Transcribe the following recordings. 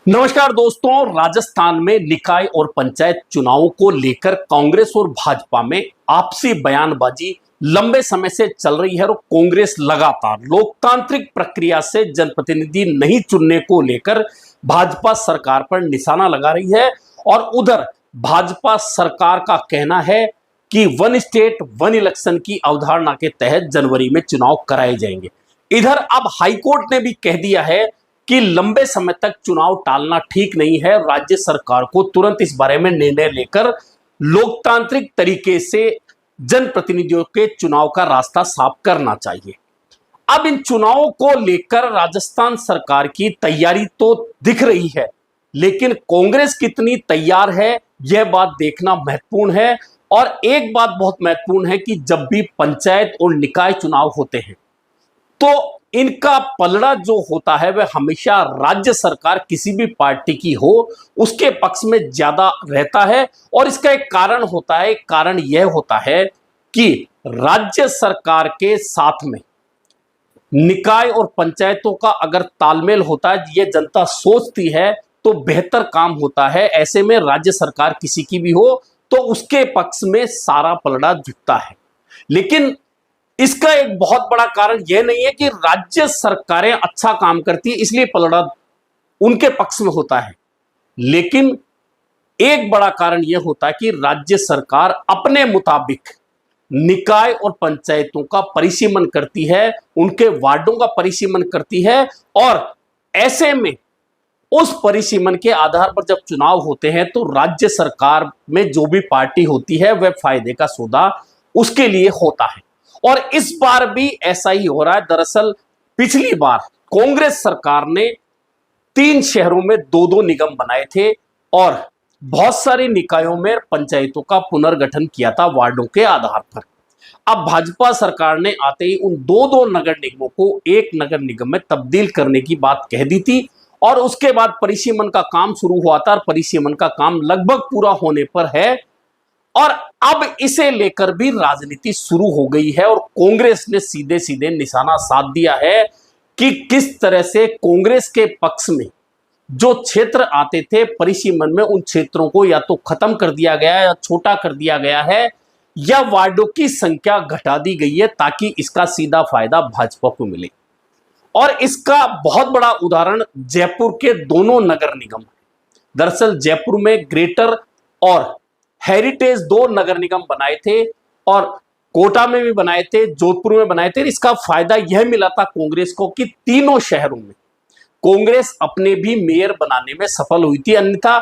नमस्कार दोस्तों। राजस्थान में निकाय और पंचायत चुनावों को लेकर कांग्रेस और भाजपा में आपसी बयानबाजी लंबे समय से चल रही है और कांग्रेस लगातार लोकतांत्रिक प्रक्रिया से जनप्रतिनिधि नहीं चुनने को लेकर भाजपा सरकार पर निशाना लगा रही है। और उधर भाजपा सरकार का कहना है कि वन स्टेट वन इलेक्शन की अवधारणा के तहत जनवरी में चुनाव कराए जाएंगे। इधर अब हाईकोर्ट ने भी कह दिया है कि लंबे समय तक चुनाव टालना ठीक नहीं है। राज्य सरकार को तुरंत इस बारे में निर्णय लेकर लोकतांत्रिक तरीके से जनप्रतिनिधियों के चुनाव का रास्ता साफ करना चाहिए। अब इन चुनावों को लेकर राजस्थान सरकार की तैयारी तो दिख रही है, लेकिन कांग्रेस कितनी तैयार है यह बात देखना महत्वपूर्ण है। और एक बात बहुत महत्वपूर्ण है कि जब भी पंचायत और निकाय चुनाव होते हैं तो इनका पलड़ा जो होता है वह हमेशा राज्य सरकार किसी भी पार्टी की हो उसके पक्ष में ज्यादा रहता है। और इसका एक कारण होता है, कारण यह होता है कि राज्य सरकार के साथ में निकाय और पंचायतों का अगर तालमेल होता है, ये जनता सोचती है तो बेहतर काम होता है। ऐसे में राज्य सरकार किसी की भी हो तो उसके पक्ष में सारा पलड़ा झुकता है। लेकिन इसका एक बहुत बड़ा कारण यह नहीं है कि राज्य सरकारें अच्छा काम करती है इसलिए पलड़ा उनके पक्ष में होता है, लेकिन एक बड़ा कारण यह होता है कि राज्य सरकार अपने मुताबिक निकाय और पंचायतों का परिसीमन करती है, उनके वार्डों का परिसीमन करती है। और ऐसे में उस परिसीमन के आधार पर जब चुनाव होते हैं तो राज्य सरकार में जो भी पार्टी होती है वह फायदे का सौदा उसके लिए होता है। और इस बार भी ऐसा ही हो रहा है। दरअसल पिछली बार कांग्रेस सरकार ने 3 शहरों में 2-2 निगम बनाए थे और बहुत सारी निकायों में पंचायतों का पुनर्गठन किया था वार्डों के आधार पर। अब भाजपा सरकार ने आते ही उन 2-2 नगर निगमों को एक नगर निगम में तब्दील करने की बात कह दी थी और उसके बाद परिसीमन का काम शुरू हुआ था और परिसीमन का काम लगभग पूरा होने पर है। और अब इसे लेकर भी राजनीति शुरू हो गई है और कांग्रेस ने सीधे सीधे निशाना साध दिया है कि किस तरह से कांग्रेस के पक्ष में जो क्षेत्र आते थे परिसीमन में उन क्षेत्रों को या तो खत्म कर दिया गया है या छोटा कर दिया गया है या वार्डों की संख्या घटा दी गई है ताकि इसका सीधा फायदा भाजपा को मिले। और इसका बहुत बड़ा उदाहरण जयपुर के दोनों नगर निगम। दरअसल जयपुर में ग्रेटर और हेरिटेज 2 नगर निगम बनाए थे और कोटा में भी बनाए थे, जोधपुर में बनाए थे। इसका फायदा यह मिला था कांग्रेस को कि तीनों शहरों में कांग्रेस अपने भी मेयर बनाने में सफल हुई थी। अन्यथा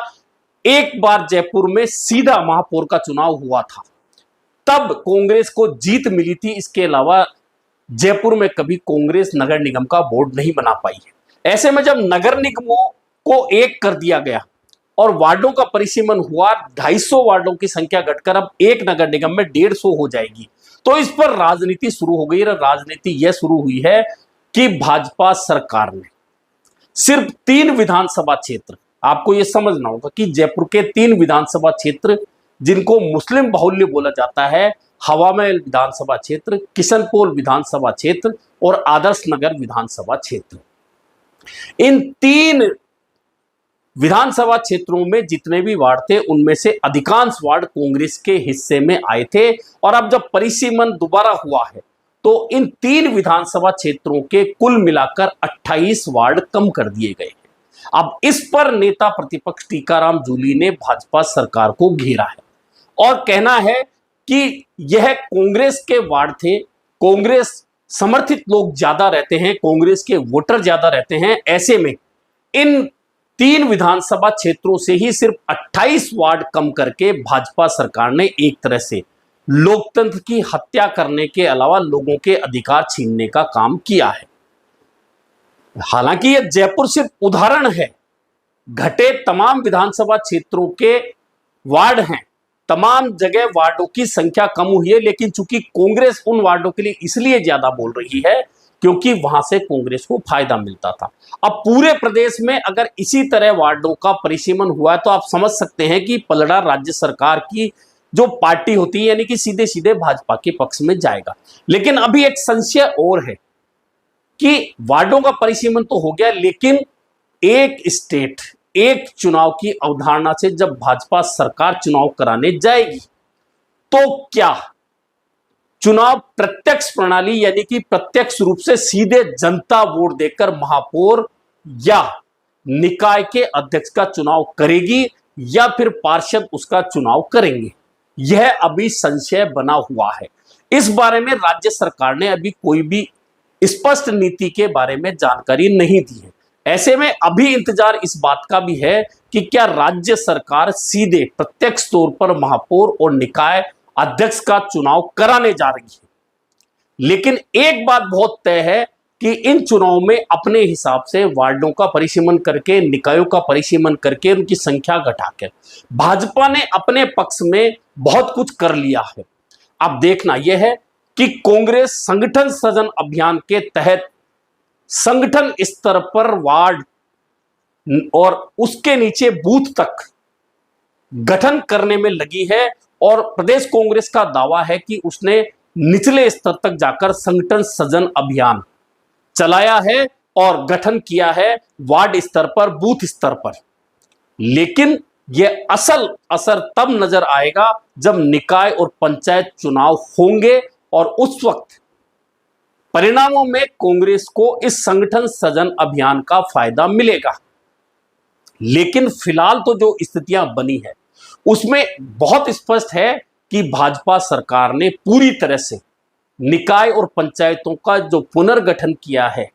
एक बार जयपुर में सीधा महापौर का चुनाव हुआ था तब कांग्रेस को जीत मिली थी। इसके अलावा जयपुर में कभी कांग्रेस नगर निगम का बोर्ड नहीं बना पाई है। ऐसे में जब नगर निगमों को एक कर दिया गया और वार्डों का परिसीमन हुआ, 250 वार्डों की संख्या घटकर अब एक नगर निगम में 150 हो जाएगी, तो इस पर राजनीति शुरू हो गई। राजनीति यह शुरू हुई है कि भाजपा सरकार ने सिर्फ 3 विधानसभा क्षेत्र, आपको यह समझना होगा कि जयपुर के 3 विधानसभा क्षेत्र जिनको मुस्लिम बाहुल्य बोला जाता है, हवामहल विधानसभा क्षेत्र, किशनपोल विधानसभा क्षेत्र और आदर्श नगर विधानसभा क्षेत्र, इन 3 विधानसभा क्षेत्रों में जितने भी वार्ड थे उनमें से अधिकांश वार्ड कांग्रेस के हिस्से में आए थे। और अब जब परिसीमन दोबारा हुआ है तो इन 3 विधानसभा क्षेत्रों के कुल मिलाकर 28 वार्ड कम कर दिए गए हैं। अब इस पर नेता प्रतिपक्ष टीकाराम जूली ने भाजपा सरकार को घेरा है और कहना है कि यह कांग्रेस के वार्ड थे, कांग्रेस समर्थित लोग ज्यादा रहते हैं, कांग्रेस के वोटर ज्यादा रहते हैं। ऐसे में इन 3 विधानसभा क्षेत्रों से ही सिर्फ 28 वार्ड कम करके भाजपा सरकार ने एक तरह से लोकतंत्र की हत्या करने के अलावा लोगों के अधिकार छीनने का काम किया है। हालांकि यह जयपुर सिर्फ उदाहरण है, घटे तमाम विधानसभा क्षेत्रों के वार्ड हैं, तमाम जगह वार्डों की संख्या कम हुई है, लेकिन चूंकि कांग्रेस उन वार्डों के लिए इसलिए ज्यादा बोल रही है क्योंकि वहां से कांग्रेस को फायदा मिलता था। अब पूरे प्रदेश में अगर इसी तरह वार्डों का परिसीमन हुआ है तो आप समझ सकते हैं कि पलड़ा राज्य सरकार की जो पार्टी होती है यानी कि सीधे सीधे भाजपा के पक्ष में जाएगा। लेकिन अभी एक संशय और है कि वार्डों का परिसीमन तो हो गया, लेकिन एक स्टेट एक चुनाव की अवधारणा से जब भाजपा सरकार चुनाव कराने जाएगी तो क्या चुनाव प्रत्यक्ष प्रणाली यानी कि प्रत्यक्ष रूप से सीधे जनता वोट देकर महापौर या निकाय के अध्यक्ष का चुनाव करेगी या फिर पार्षद उसका चुनाव करेंगे, यह अभी संशय बना हुआ है। इस बारे में राज्य सरकार ने अभी कोई भी स्पष्ट नीति के बारे में जानकारी नहीं दी है। ऐसे में अभी इंतजार इस बात का भी है कि क्या राज्य सरकार सीधे प्रत्यक्ष तौर पर महापौर और निकाय अध्यक्ष का चुनाव कराने जा रही है। लेकिन एक बात बहुत तय है कि इन चुनाव में अपने हिसाब से वार्डों का परिसीमन करके, निकायों का परिसीमन करके, उनकी संख्या घटाकर भाजपा ने अपने पक्ष में बहुत कुछ कर लिया है। अब देखना यह है कि कांग्रेस संगठन सृजन अभियान के तहत संगठन स्तर पर वार्ड और उसके नीचे बूथ तक गठन करने में लगी है और प्रदेश कांग्रेस का दावा है कि उसने निचले स्तर तक जाकर संगठन सृजन अभियान चलाया है और गठन किया है वार्ड स्तर पर, बूथ स्तर पर। लेकिन यह असल असर तब नजर आएगा जब निकाय और पंचायत चुनाव होंगे और उस वक्त परिणामों में कांग्रेस को इस संगठन सृजन अभियान का फायदा मिलेगा। लेकिन फिलहाल तो जो स्थितियां बनी है उसमें बहुत स्पष्ट है कि भाजपा सरकार ने पूरी तरह से निकाय और पंचायतों का जो पुनर्गठन किया है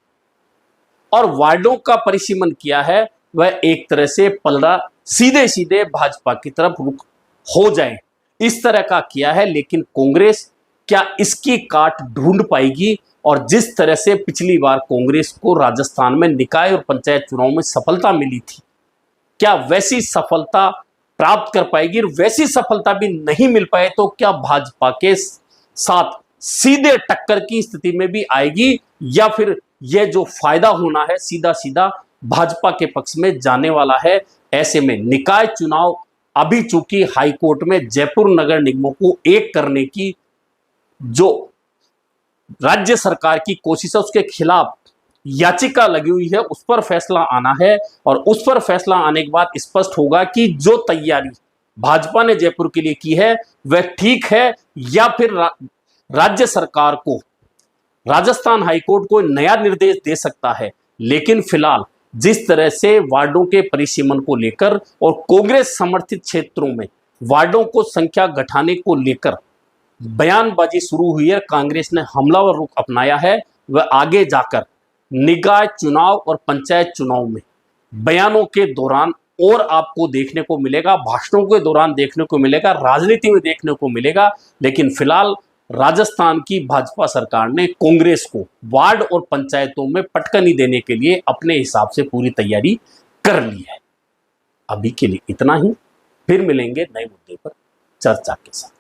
और वार्डों का परिसीमन किया है वह एक तरह से पलड़ा सीधे सीधे भाजपा की तरफ रुख हो जाए, इस तरह का किया है। लेकिन कांग्रेस क्या इसकी काट ढूंढ पाएगी? और जिस तरह से पिछली बार कांग्रेस को राजस्थान में निकाय और पंचायत चुनाव में सफलता मिली थी, क्या वैसी सफलता प्राप्त कर पाएगी? और वैसी सफलता भी नहीं मिल पाए तो क्या भाजपा के साथ सीधे टक्कर की स्थिति में भी आएगी या फिर यह जो फायदा होना है सीधा सीधा भाजपा के पक्ष में जाने वाला है? ऐसे में निकाय चुनाव अभी चूंकि हाईकोर्ट में जयपुर नगर निगमों को एक करने की जो राज्य सरकार की कोशिश है उसके खिलाफ याचिका लगी हुई है, उस पर फैसला आना है और उस पर फैसला आने के बाद स्पष्ट होगा कि जो तैयारी भाजपा ने जयपुर के लिए की है वह ठीक है या फिर राज्य सरकार को राजस्थान हाईकोर्ट को नया निर्देश दे सकता है। लेकिन फिलहाल जिस तरह से वार्डों के परिसीमन को लेकर और कांग्रेस समर्थित क्षेत्रों में वार्डों को संख्या घटाने को लेकर बयानबाजी शुरू हुई है, कांग्रेस ने हमलावर रुख अपनाया है, वह आगे जाकर निकाय चुनाव और पंचायत चुनाव में बयानों के दौरान और आपको देखने को मिलेगा, भाषणों के दौरान देखने को मिलेगा, राजनीति में देखने को मिलेगा। लेकिन फिलहाल राजस्थान की भाजपा सरकार ने कांग्रेस को वार्ड और पंचायतों में पटकनी देने के लिए अपने हिसाब से पूरी तैयारी कर ली है। अभी के लिए इतना ही, फिर मिलेंगे नए मुद्दे पर चर्चा के साथ।